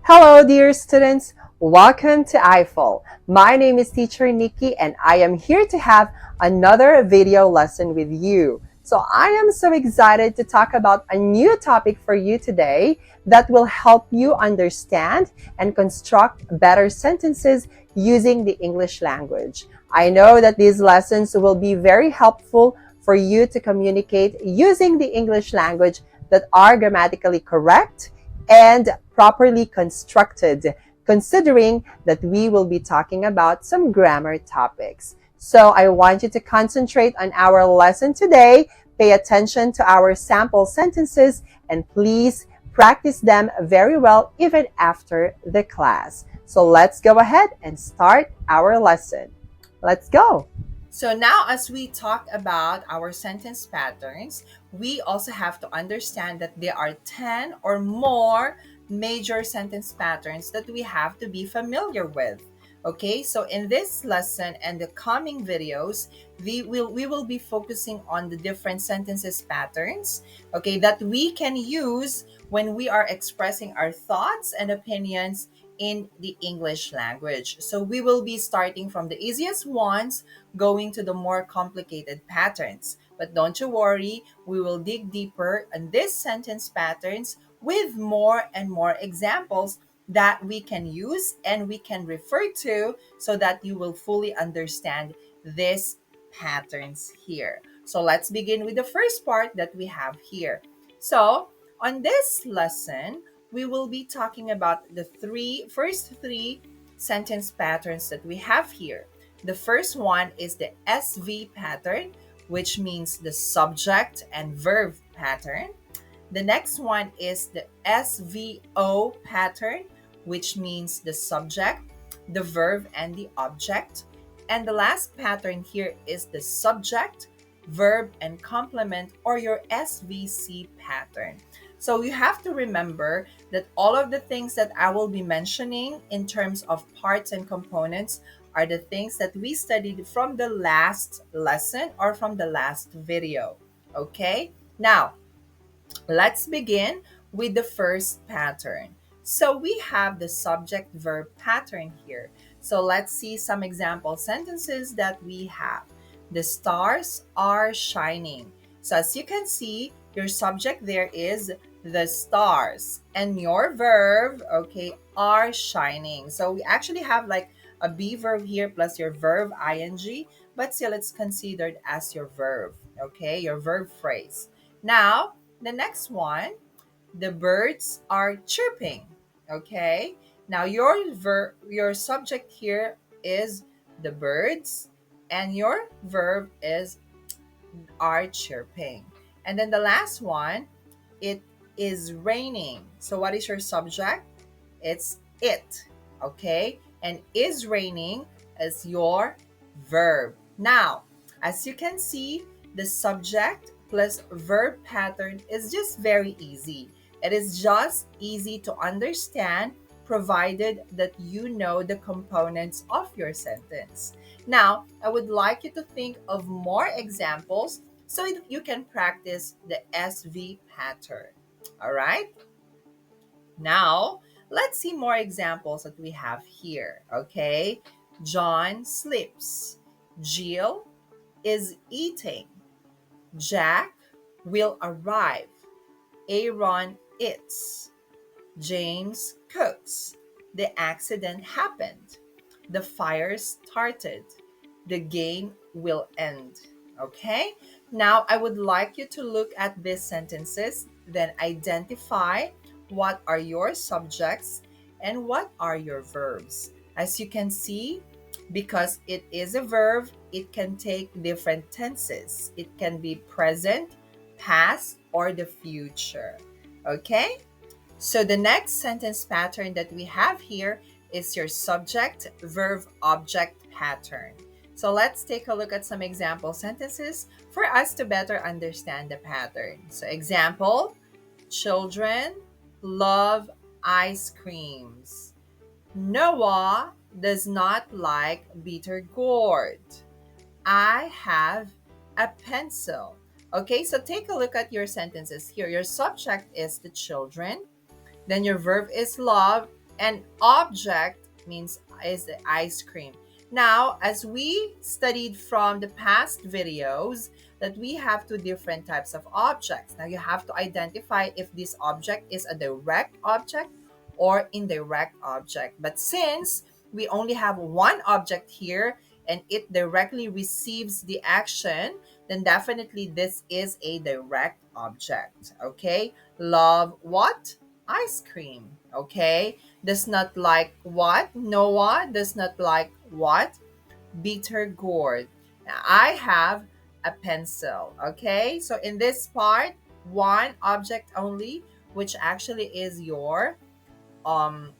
Hello, dear students. Welcome to I-Fal. My name is Teacher Nikki, and I am here to have another video lesson with you. So I am so excited to talk about a new topic for you today that will help you understand and construct better sentences using the English language. I know that these lessons will be very helpful for you to communicate using the English language that are grammatically correct and properly constructed, considering that we will be talking about some grammar topics. So I want you to concentrate on our lesson today, pay attention to our sample sentences, and please practice them very well even after the class. So let's go ahead and start our lesson. Let's go. So now, as we talk about our sentence patterns, we also have to understand that there are 10 or more major sentence patterns that we have to be familiar with. Okay, so in this lesson and the coming videos, we will be focusing on the different sentences patterns, okay, that we can use when we are expressing our thoughts and opinions in the English language. So we will be starting from the easiest ones going to the more complicated patterns. But don't you worry, we will dig deeper on these sentence patterns with more and more examples that we can use and we can refer to so that you will fully understand these patterns here. So let's begin with the first part that we have here. So, on this lesson, we will be talking about the first three sentence patterns that we have here. The first one is the SV pattern, which means the subject and verb pattern. The next one is the SVO pattern, which means the subject, the verb, and the object. And the last pattern here is the subject, verb, and complement, or your SVC pattern. So you have to remember that all of the things that I will be mentioning in terms of parts and components are the things that we studied from the last lesson or from the last video. Okay? Now, let's begin with the first pattern. So we have the subject verb pattern here. So let's see some example sentences that we have. The stars are shining. So as you can see, your subject there is the stars and your verb, okay, are shining. So we actually have like a be verb here plus your verb ing, but still it's considered as your verb, okay, your verb phrase. Now, the next one, the birds are chirping. Okay. Now your subject here is the birds, and your verb is are chirping. And then the last one, it is raining. So what is your subject? It's it. Okay. And is raining is your verb. Now, as you can see, the subject plus verb pattern is just very easy. It is just easy to understand provided that you know the components of your sentence. Now, I would like you to think of more examples so that you can practice the SV pattern. All right? Now, let's see more examples that we have here. Okay? John sleeps. Jill is eating. Jack will arrive. Aaron eats. James cooks. The accident happened. The fire started. The game will end. Okay? Now, I would like you to look at these sentences, then identify what are your subjects and what are your verbs. As you can see, because it is a verb, it can take different tenses. It can be present, past, or the future. Okay? So the next sentence pattern that we have here is your subject verb object pattern. So let's take a look at some example sentences for us to better understand the pattern. So example, children love ice creams. Noah does not like bitter gourd. I have a pencil. Okay, so take a look at your sentences here. Your subject is the children, then your verb is love, And object means is the ice cream. Now, as we studied from the past videos, that we have two different types of objects. Now, you have to identify if this object is a direct object or indirect object. But since we only have one object here and it directly receives the action, then definitely this is a direct object. Okay? Love what? Ice cream. Okay? Does not like what? Noah does not like what? Bitter gourd. Now, I have a pencil. Okay? So in this part, one object only, which actually is your um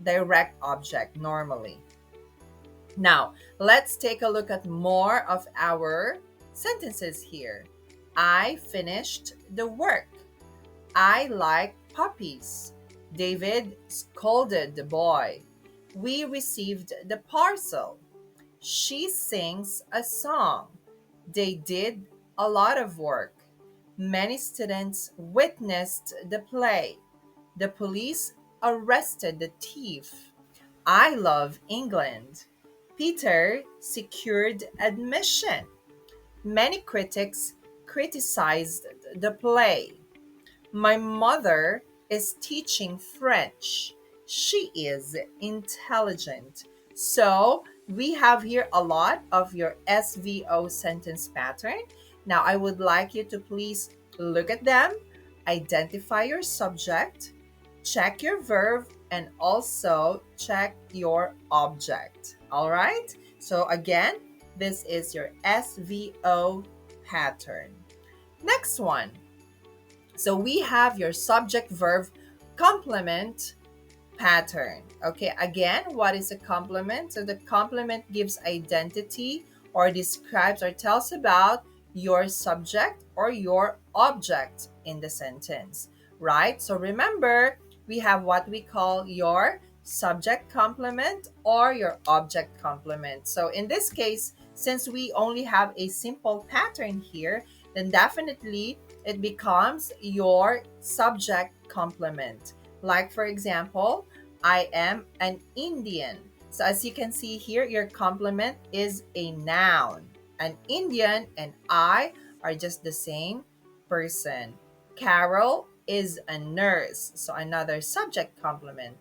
direct object normally. Now, let's take a look at more of our sentences here. I finished the work. I like puppies. David scolded the boy. We received the parcel. She sings a song. They did a lot of work. Many students witnessed the play. The police arrested the thief. I love England. Peter secured admission. Many critics criticized the play. My mother is teaching French. She is intelligent. So we have here a lot of your SVO sentence pattern. Now I would like you to please look at them, identify your subject, check your verb, and also check your object. All right? So again, this is your SVO pattern. Next one. So we have your subject verb complement pattern. Okay, again, what is a complement? So the complement gives identity or describes or tells about your subject or your object in the sentence, right? So remember, we have what we call your subject complement or your object complement. So in this case, since we only have a simple pattern here, then definitely it becomes your subject complement. Like, for example, I am an Indian. So, as you can see here, your complement is a noun. An Indian and I are just the same person. Carol is a nurse. So, another subject complement.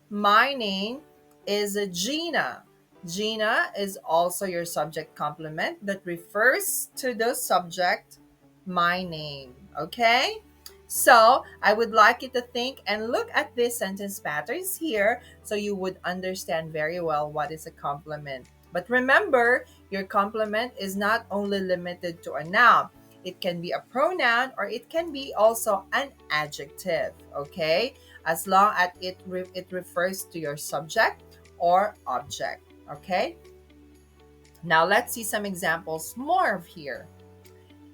My name is Gina. Gina is also your subject complement that refers to the subject, my name. Okay? So I would like you to think and look at these sentence patterns here so you would understand very well what is a complement. But remember, your complement is not only limited to a noun. It can be a pronoun or it can be also an adjective, okay? As long as it refers to your subject or object, okay? Now let's see some examples more of here.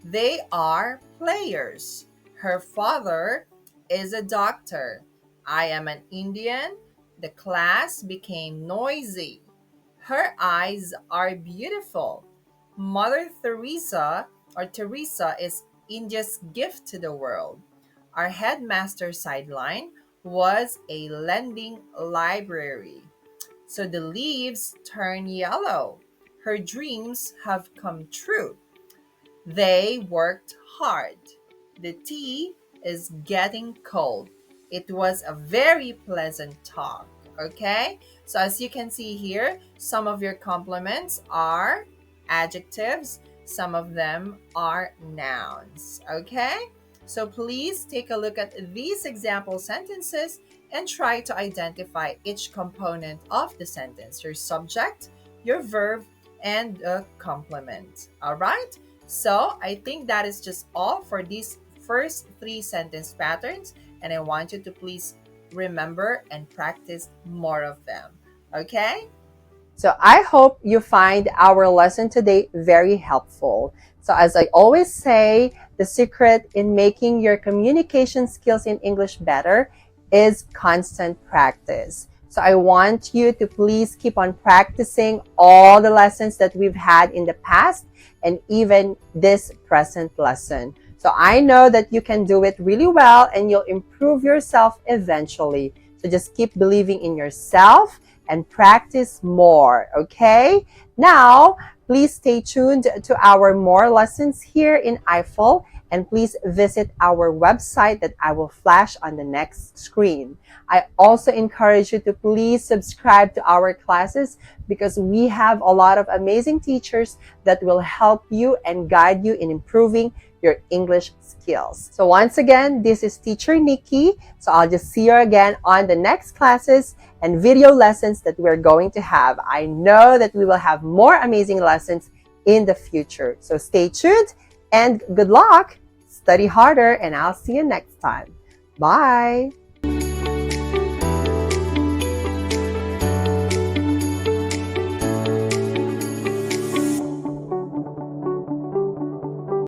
They are players. Her father is a doctor. I am an Indian. The class became noisy. Her eyes are beautiful. Mother Teresa or Teresa is India's gift to the world. Our headmaster sideline was a lending library. So the leaves turn yellow. Her dreams have come true. They worked hard. The tea is getting cold. It was a very pleasant talk. Okay? So, as you can see here, some of your compliments are adjectives, some of them are nouns. Okay? So, please take a look at these example sentences and try to identify each component of the sentence, your subject, your verb, and the complement. All right? So I think that is just all for these first three sentence patterns, and I want you to please remember and practice more of them. Okay? So I hope you find our lesson today very helpful. So as I always say, the secret in making your communication skills in English better is constant practice. So I want you to please keep on practicing all the lessons that we've had in the past and even this present lesson. So I know that you can do it really well and you'll improve yourself eventually. So just keep believing in yourself and practice more, okay? Now, please stay tuned to our more lessons here in I-Fal, and please visit our website that I will flash on the next screen. I also encourage you to please subscribe to our classes because we have a lot of amazing teachers that will help you and guide you in improving your English skills. So once again, this is Teacher Nikki. So I'll just see you again on the next classes and video lessons that we're going to have. I know that we will have more amazing lessons in the future. So stay tuned and good luck. Study harder and I'll see you next time. Bye.